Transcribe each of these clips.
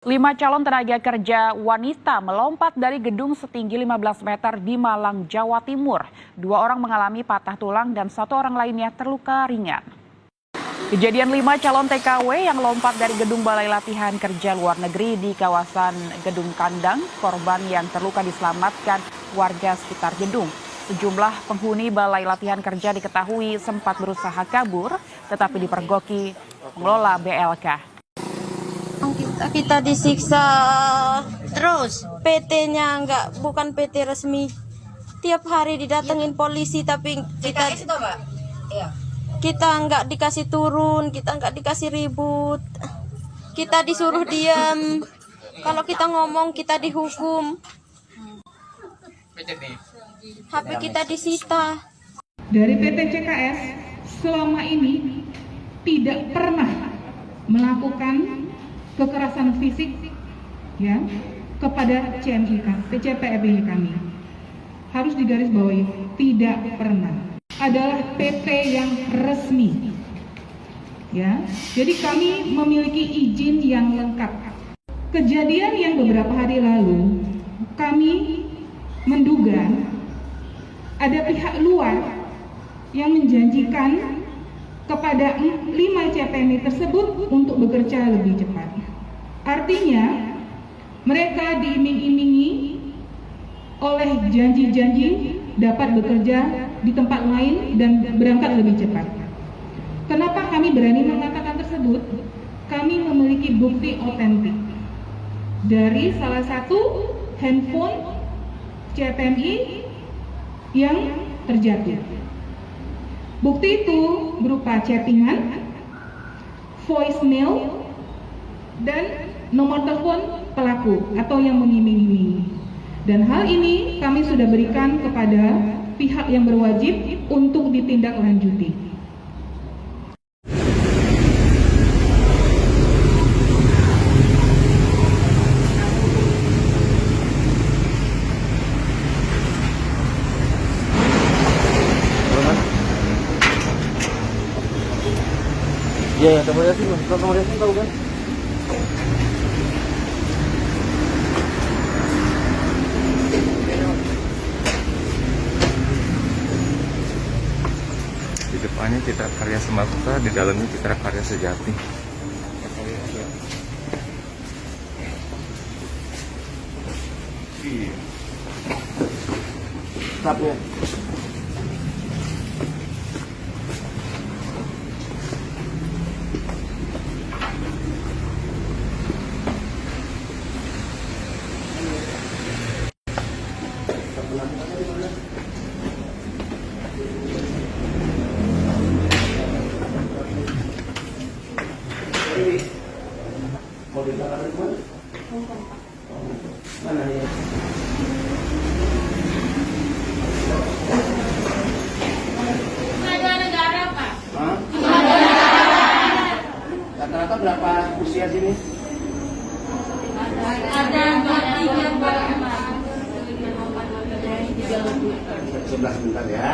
5 calon tenaga kerja wanita melompat dari gedung setinggi 15 meter di Malang, Jawa Timur. 2 orang mengalami patah tulang dan 1 orang lainnya terluka ringan. Kejadian 5 calon TKW yang lompat dari gedung Balai Latihan Kerja Luar Negeri di kawasan Gedung Kandang, korban yang terluka diselamatkan warga sekitar gedung. Sejumlah penghuni Balai Latihan Kerja diketahui sempat berusaha kabur, tetapi dipergoki pengelola BLK. Kita disiksa terus. PT-nya bukan PT resmi. Tiap hari didatengin polisi tapi kita nggak dikasih turun, kita nggak dikasih ribut. Kita disuruh diam. Kalau kita ngomong kita dihukum. HP kita disita. Dari PT CKS selama ini tidak pernah melakukan kekerasan fisik ya kepada CPNI kami. Harus digarisbawahi, tidak pernah. Adalah PT yang resmi. Ya. Jadi kami memiliki izin yang lengkap. Kejadian yang beberapa hari lalu kami menduga ada pihak luar yang menjanjikan kepada 5 CPNI tersebut untuk bekerja lebih cepat. Artinya, mereka diiming-imingi oleh janji-janji dapat bekerja di tempat lain dan berangkat lebih cepat. Kenapa kami berani mengatakan tersebut? Kami memiliki bukti otentik dari salah satu handphone CPNI yang terjatuh. Bukti itu berupa chattingan, voicemail, dan nomor telepon pelaku atau yang mengiming-imingi. Dan hal ini kami sudah berikan kepada pihak yang berwajib untuk ditindaklanjuti. Iya, akomodasi tahu kan? Di depannya Citra Karya Semarta, di dalamnya Citra Karya Sejati. Iya. Stopnya. Mana ya? Negara Pak. Rata-rata berapa usia sini? Ada 23 Pak. 11 bentar ya.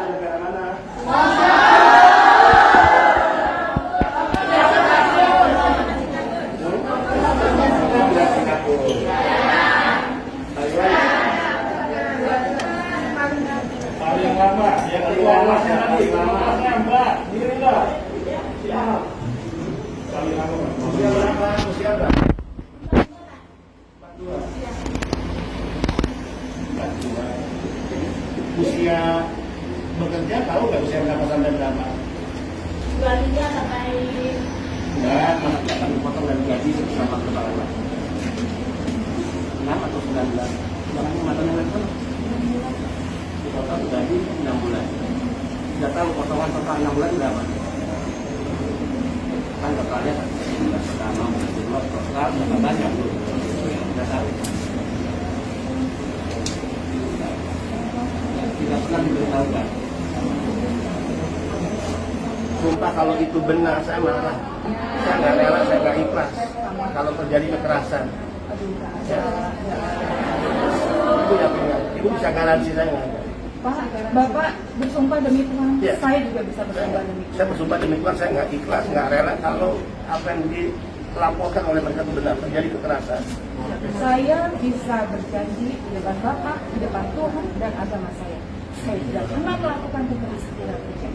Negara mana? Paling lama, yang kedua paling lama, Mbak. Diri Mbak. Siap. Paling lama. Usia berapa? Usia berapa? 42. Usia bekerja tahu nggak usia berapa sampai berapa? 23 sampai Enggak, mana akan dipotong dari gaji sama kepala. 6 atau 19? Barangnya matanya level. Total gaji 6 bulan. Tidak tahu potongan total 6 bulan berapa? Kan totalnya 19 pertama, kedua, total berapa banyak tuh? Tidak tahu. Tidak pernah diberitahukan. Sumpah kalau itu benar saya marah. Saya nggak rela, saya nggak ikhlas kalau terjadi kekerasan. Ya. Ibu ya benar. Ibu bisa garansi saya nggak ada. Pak, Bapak bersumpah demi Tuhan, Ya. saya juga bisa bersumpah demi Tuhan. Saya bersumpah demi Tuhan, saya nggak ikhlas, nggak rela kalau apa yang laporkan oleh mereka benar terjadi kekerasan. Saya bisa berjanji di depan Bapak, di depan Tuhan dan agama saya. Saya tidak pernah melakukan kekerasan.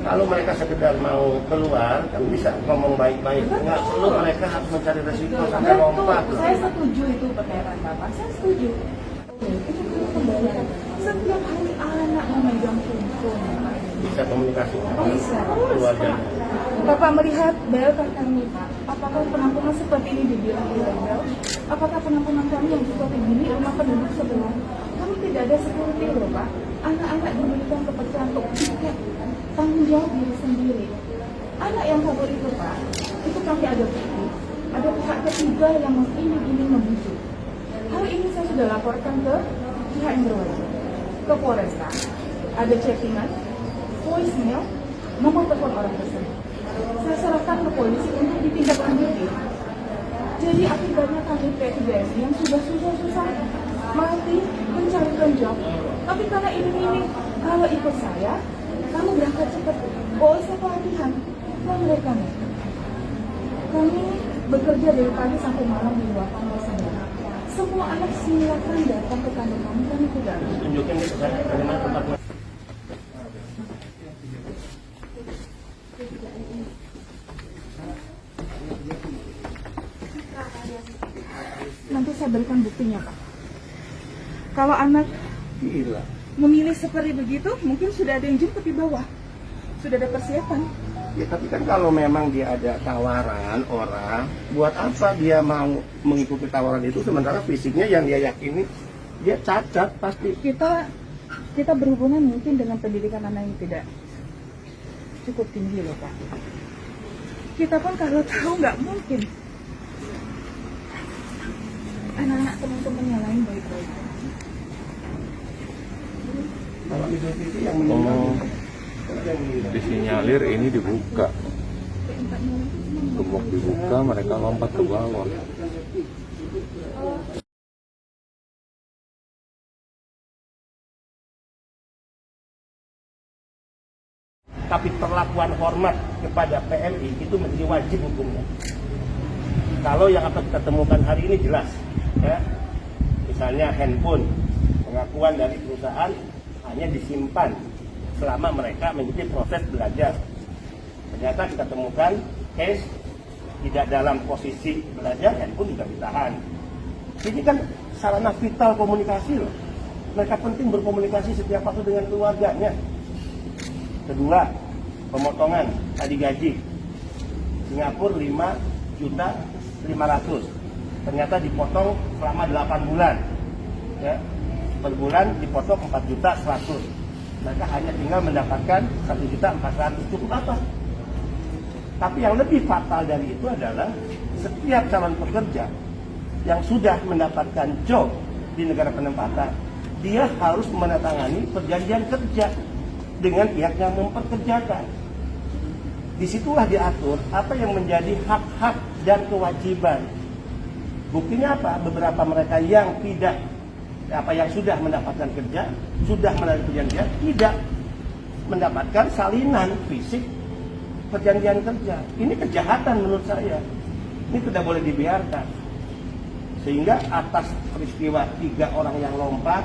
Kalau mereka sekedar mau keluar, kan bisa ngomong baik-baik. Nggak perlu mereka harus mencari resiko sampai lompat. Betul, saya setuju itu pernyataan Bapak. Saya setuju. Itu kembalikan. Setiap hari anak memegang handphone. Bisa komunikasi Bisa. keluarga. Bapak melihat bel kami, Pak. Apakah penampungan seperti ini dibilang ilegal? Apakah penampungan kami yang seperti ini rumah penduduk sebelah? Kami tidak ada security loh, Pak. Anak-anak diberikan kepercayaan untuk tiket tanggung jawab diri sendiri. Anak yang kabur itu, Pak, itu kami ada bukti. Ada pihak ketiga yang ingin membujuk. Hal ini saya sudah laporkan ke pihak yang berwajib, ke Polresta. Ada chattingan, voicemail, nomor telepon orang tersebut. Saya serahkan ke polisi untuk ditindaklanjuti. Jadi akibatnya kami P3S yang sudah susah-susah mati mencarikan job. Tapi karena ini kalau ikut saya, kamu berangkat cepat. Oh, saya pelatihan. Nah, mereka nih. Kami bekerja dari pagi sampai malam di luar kamar saudara. Semua anak silakan datang ke kantor kami tidak. Tunjukkan ke saya bagaimana tempatnya. Nanti saya berikan buktinya, Pak. Kalau anak Gila. memilih seperti begitu, mungkin sudah ada yang jemput di bawah. Sudah ada persiapan. Ya tapi kan kalau memang dia ada tawaran orang, buat apa dia mau mengikuti tawaran itu sementara fisiknya yang dia yakini dia cacat pasti. Kita berhubungan mungkin dengan pendidikan anak yang tidak cukup tinggi loh, Pak. Kita pun kalau tahu nggak mungkin. Anak-anak teman-teman yang lain baik-baik. Kalau Idul Fitri yang meninggal Disinyalir ini dibuka, gembok dibuka, mereka lompat ke bawah. tapi perlakuan hormat kepada PMI itu menjadi wajib hukumnya. Kalau yang akan kita temukan hari ini jelas, ya, misalnya handphone, pengakuan dari perusahaan hanya disimpan selama mereka mengikuti proses belajar. Ternyata kita temukan case tidak dalam posisi belajar, handphone juga ditahan. Ini kan sarana vital komunikasi loh. Mereka penting berkomunikasi setiap waktu dengan keluarganya. Kedua, pemotongan tadi gaji. Singapura 5.500.000. Ternyata dipotong selama 8 bulan. Ya, per bulan dipotong 4.100.000. Mereka hanya tinggal mendapatkan 1.400.000. Cukup apa? Tapi yang lebih fatal dari itu adalah setiap calon pekerja yang sudah mendapatkan job di negara penempatan, dia harus menandatangani perjanjian kerja dengan pihak yang memperkerjakan. Disitulah diatur apa yang menjadi hak-hak dan kewajiban. Buktinya apa? Beberapa mereka yang tidak yang sudah mendapatkan kerja, sudah melalui perjanjian, tidak mendapatkan salinan fisik perjanjian kerja. Ini kejahatan menurut saya. Ini tidak boleh dibiarkan. Sehingga atas peristiwa 3 orang yang lompat,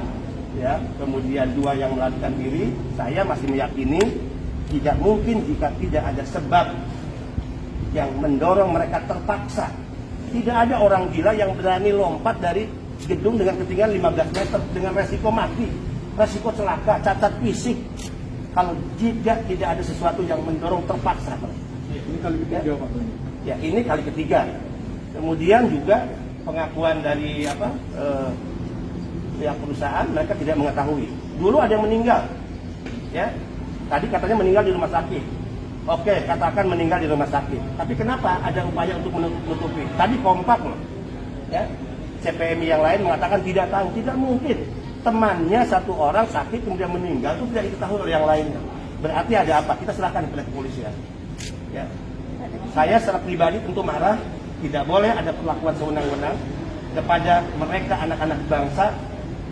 ya, kemudian 2 yang melarikan diri, saya masih meyakini tidak mungkin jika tidak ada sebab yang mendorong mereka terpaksa. Tidak ada orang gila yang berani lompat dari gedung dengan ketinggian 15 meter dengan resiko mati, resiko celaka, cacat fisik. Kalau tidak ada sesuatu yang mendorong terpaksa. Ini kali ketiga, Pak. Ya, ini kali ketiga. Kemudian juga pengakuan dari pihak perusahaan, mereka tidak mengetahui. Dulu ada yang meninggal, ya. Tadi katanya meninggal di rumah sakit. Oke, katakan meninggal di rumah sakit. Tapi kenapa ada upaya untuk menutupi? Tadi kompak loh, ya. CPMI yang lain mengatakan tidak tahu, tidak mungkin. Temannya 1 orang sakit kemudian meninggal itu tidak diketahui oleh yang lainnya. Berarti ada apa? Kita serahkan kepada kepolisian. Ya. Saya secara pribadi tentu marah. Tidak boleh ada perlakuan sewenang-wenang kepada mereka anak-anak bangsa,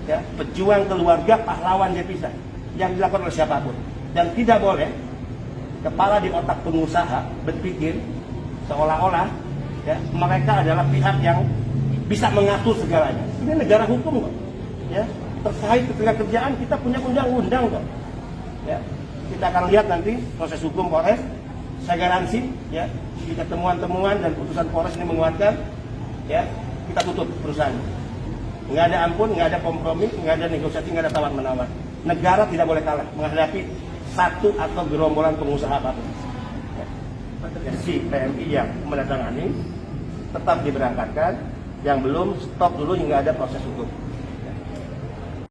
ya, pejuang keluarga, pahlawan devisa yang dilakukan oleh siapapun. Dan tidak boleh kepala di otak pengusaha berpikir seolah-olah Ya, mereka adalah pihak yang bisa mengatur segalanya. Ini negara hukum kok. Ya, terkait ketenagakerjaan kita punya undang-undang kok. Ya, kita akan lihat nanti proses hukum Polres. Saya garansi, ya, jika temuan-temuan dan putusan Polres ini menguatkan, ya, kita tutup perusahaan. Nggak ada ampun, nggak ada kompromi, nggak ada negosiasi, nggak ada tawar-menawar. Negara tidak boleh kalah menghadapi satu atau gerombolan pengusaha apapun. Ya, si PMI yang menandatangani tetap diberangkatkan, yang belum stop dulu hingga ada proses hukum.